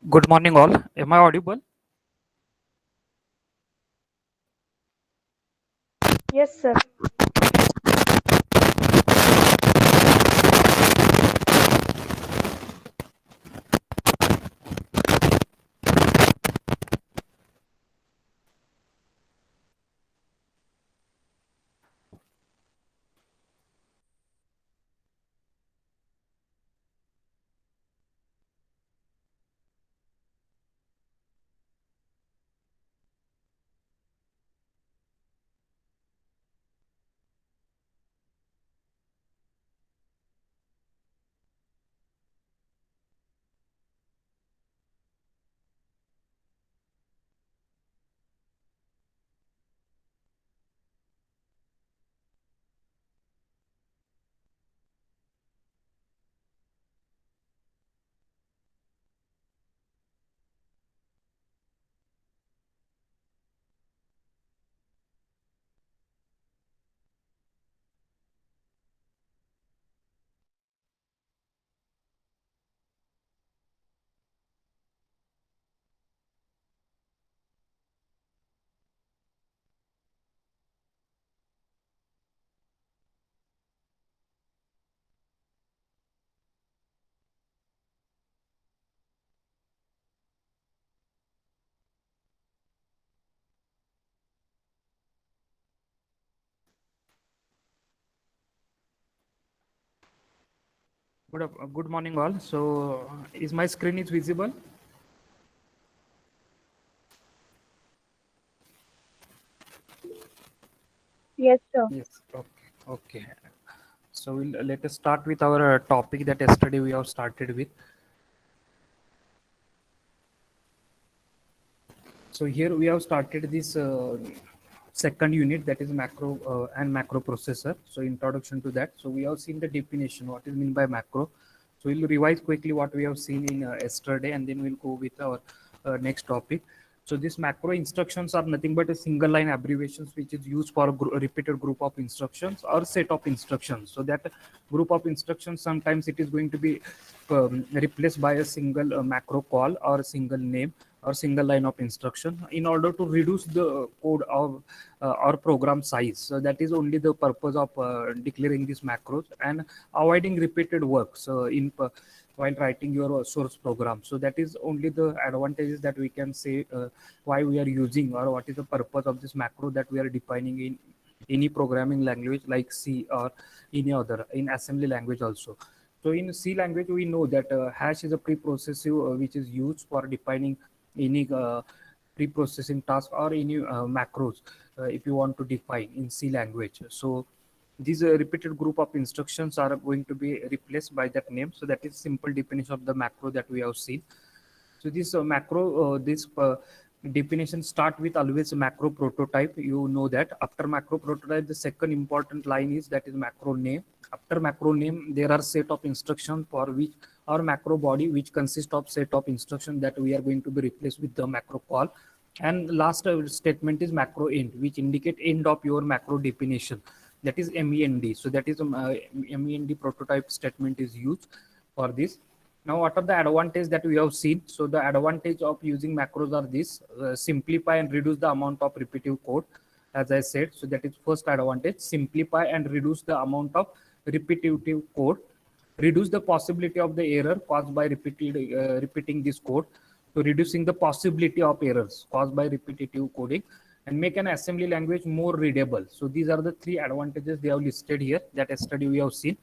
Good morning, all. Am I audible? Yes, sir. Good morning, all. So, is my screen is visible? Yes, sir. Yes. Okay. Okay. So, let us start with our topic that yesterday we have started with. So, here we have started this second unit, that is macro and macro processor. So, introduction to that. So, we have seen the definition. What is meant by macro? So, we'll revise quickly what we have seen in yesterday, and then we'll go with our next topic. So these macro instructions are nothing but a single line abbreviations which is used for a repeated group of instructions or set of instructions. So that group of instructions, sometimes it is going to be replaced by a single macro call or a single name or single line of instruction in order to reduce the code of or program size. So that is only the purpose of declaring these macros and avoiding repeated work. So while writing your source program. So that is only the advantages that we can say why we are using, or what is the purpose of this macro that we are defining in any programming language like C or any other in assembly language also. So in C language, we know that hash is a preprocessor which is used for defining any pre-processing task or any macros if you want to define in C language. So these repeated group of instructions are going to be replaced by that name. So that is simple definition of the macro that we have seen. So this this definition start with always macro prototype. You know that after macro prototype, the second important line is that is macro name. After macro name, there are set of instructions for which our macro body, which consists of set of instructions that we are going to be replaced with the macro call. And last statement is macro end, which indicate end of your macro definition. That is MEND. So that is MEND prototype statement is used for this. Now, what are the advantages that we have seen? So the advantage of using macros are this: simplify and reduce the amount of repetitive code, as I said. So that is first advantage: simplify and reduce the amount of repetitive code, reduce the possibility of the error caused by repeating this code. So reducing the possibility of errors caused by repetitive coding, and make an assembly language more readable. So these are the three advantages they have listed here that yesterday we have seen.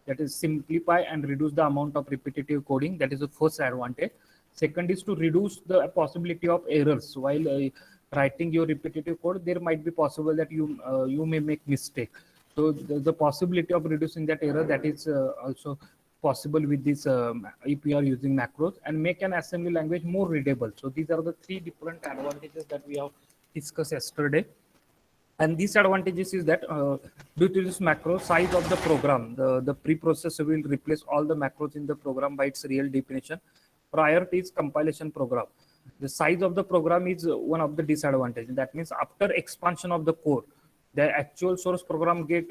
That is simplify and reduce the amount of repetitive coding. That is the first advantage. Second is to reduce the possibility of errors while writing your repetitive code. There might be possible that you may make mistake. So the possibility of reducing that error, that is also possible with this if we are using macros, and make an assembly language more readable. So these are the three different advantages that we have discussed yesterday. And these advantages is that due to this macro size of the program, the preprocessor will replace all the macros in the program by its real definition prior to its compilation program. The size of the program is one of the disadvantages. That means after expansion of the code, the actual source program get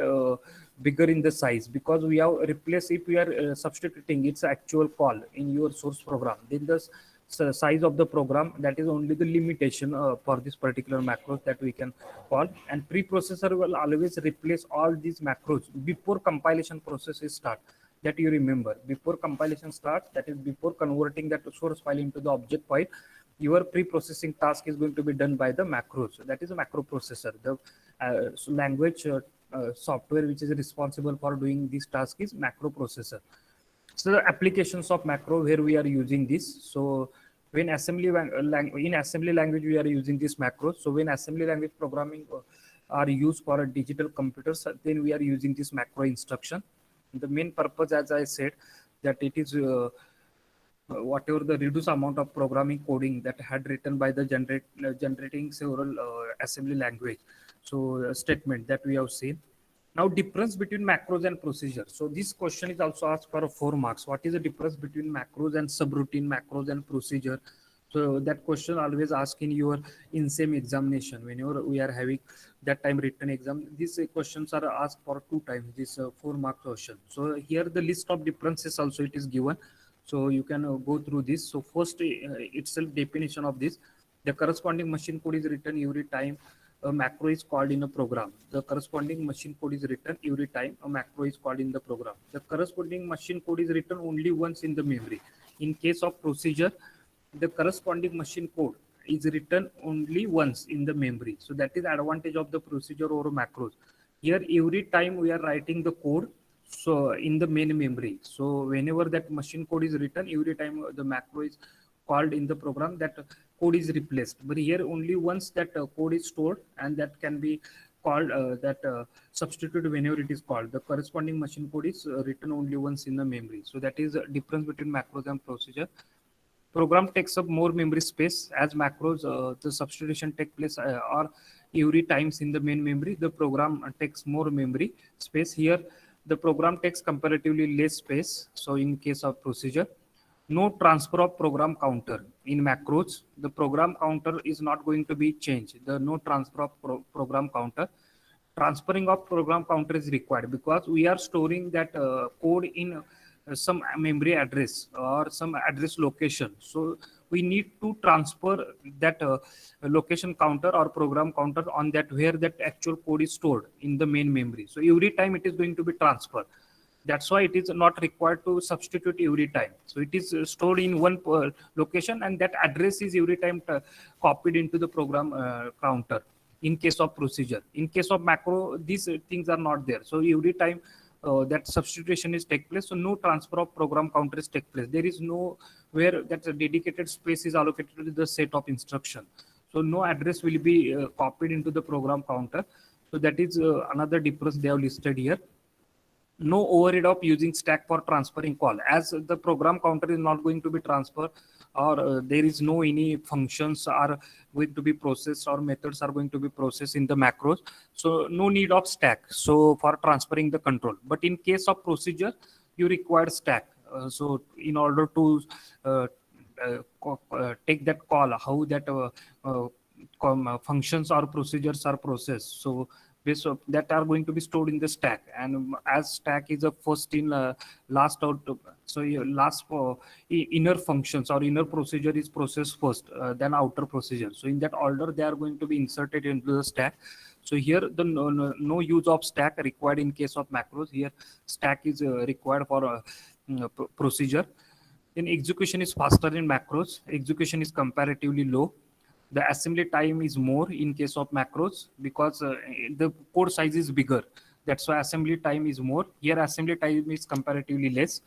bigger in the size, because we have replaced, if we are substituting its actual call in your source program, then the size of the program, that is only the limitation for this particular macros that we can call. And preprocessor will always replace all these macros before compilation process is start. That you remember, before compilation starts, that is before converting that source file into the object file, your pre-processing task is going to be done by the macros. So that is a macro processor. The language software which is responsible for doing this task is macro processor. So the applications of macro where we are using this. So when in assembly language we are using this macros. So when assembly language programming are used for a digital computers, then we are using this macro instruction. The main purpose, as I said, that it is whatever the reduced amount of programming coding that had written by the generating several assembly language. So statement that we have seen. Now difference between macros and procedure. So this question is also asked for 4 marks. What is the difference between macros and subroutine, macros and procedure? So that question always asked in your in same examination whenever we are having that time written exam. These questions are asked for 2 times. This 4 mark question. So here the list of differences also it is given. So you can go through this. So first itself definition of this, the corresponding machine code is written every time a macro is called in a program. The corresponding machine code is written every time a macro is called in the program. The corresponding machine code is written only once in the memory. In case of procedure, the corresponding machine code is written only once in the memory. So that is advantage of the procedure over macros. Here every time we are writing the code, so in the main memory. So whenever that machine code is written, every time the macro is called in the program, that code is replaced. But here only once that code is stored, and that can be called substitute whenever it is called. The corresponding machine code is written only once in the memory. So that is the difference between macros and procedure. Program takes up more memory space as macros. The substitution take place or every times in the main memory. The program takes more memory space. Here the program takes comparatively less space. So in case of procedure, no transfer of program counter. In macros, the program counter is not going to be changed. The no transfer of program counter. Transferring of program counter is required because we are storing that code in some memory address or some address location. So we need to transfer that location counter or program counter on that where that actual code is stored in the main memory. So every time it is going to be transferred. That's why it is not required to substitute every time. So it is stored in one location, and that address is every time copied into the program counter. In case of procedure, in case of macro, these things are not there. So every time that substitution is take place, so no transfer of program counters take place. There is no where that dedicated space is allocated to the set of instruction. So no address will be copied into the program counter. So that is another difference they have listed here. No overhead of using stack for transferring call, as the program counter is not going to be transferred, or there is no any functions are going to be processed or methods are going to be processed in the macros. So no need of stack so for transferring the control. But in case of procedure, you require stack. So in order to take that call, how that functions or procedures are processed. So based of that are going to be stored in the stack, and as stack is a first in last out, so last for inner functions or inner procedure is processed first, then outer procedure. So in that order they are going to be inserted into the stack. So here the no use of stack required in case of macros. Here stack is required for procedure. Then execution is faster in macros. Execution is comparatively low. The assembly time is more in case of macros because the code size is bigger. That's why assembly time is more. Here assembly time is comparatively less.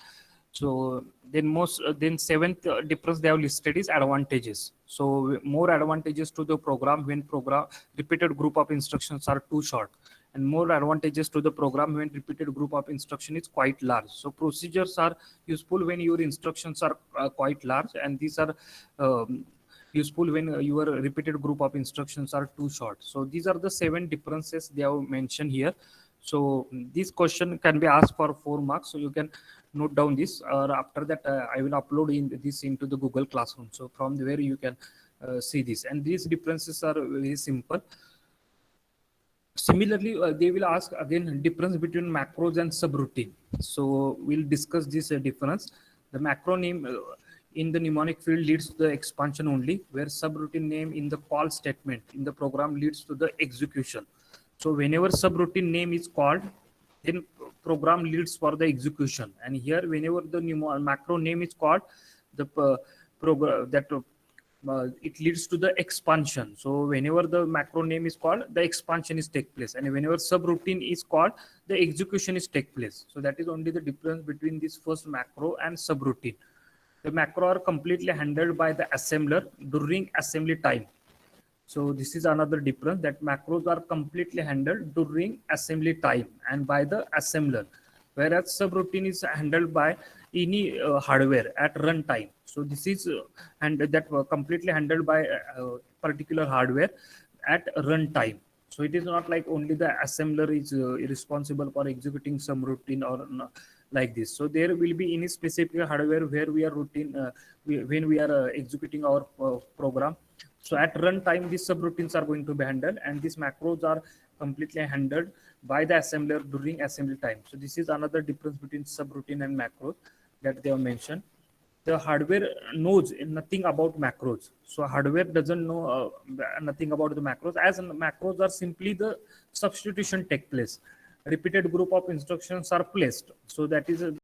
So then seventh difference they have listed is advantages. So more advantages to the program when program repeated group of instructions are too short, and more advantages to the program when repeated group of instruction is quite large. So procedures are useful when your instructions are quite large, and these are useful when your repeated group of instructions are too short. So these are the 7 differences they have mentioned here. So this question can be asked for 4 marks. So you can note down this, or after that I will upload in this into the Google Classroom. So from where you can see this, and these differences are very simple. Similarly, they will ask again difference between macros and subroutine. So we'll discuss this difference. The macro name in the mnemonic field leads to the expansion only, where subroutine name in the call statement in the program leads to the execution. So whenever subroutine name is called, then program leads for the execution. And here, whenever the macro name is called, the program that it leads to the expansion. So whenever the macro name is called, the expansion is take place, and whenever subroutine is called, the execution is take place. So that is only the difference between this first macro and subroutine. The macro are completely handled by the assembler during assembly time. So this is another difference, that macros are completely handled during assembly time and by the assembler, whereas subroutine is handled by any hardware at runtime. So this is and that were completely handled by particular hardware at runtime. So it is not like only the assembler is responsible for executing some routine or like this. So there will be any specific hardware where we are when we are executing our program. So at runtime, these subroutines are going to be handled, and these macros are completely handled by the assembler during assembly time. So this is another difference between subroutine and macros that they have mentioned. The hardware knows nothing about macros. So hardware doesn't know nothing about the macros, as macros are simply the substitution take place. Repeated group of instructions are placed. So that is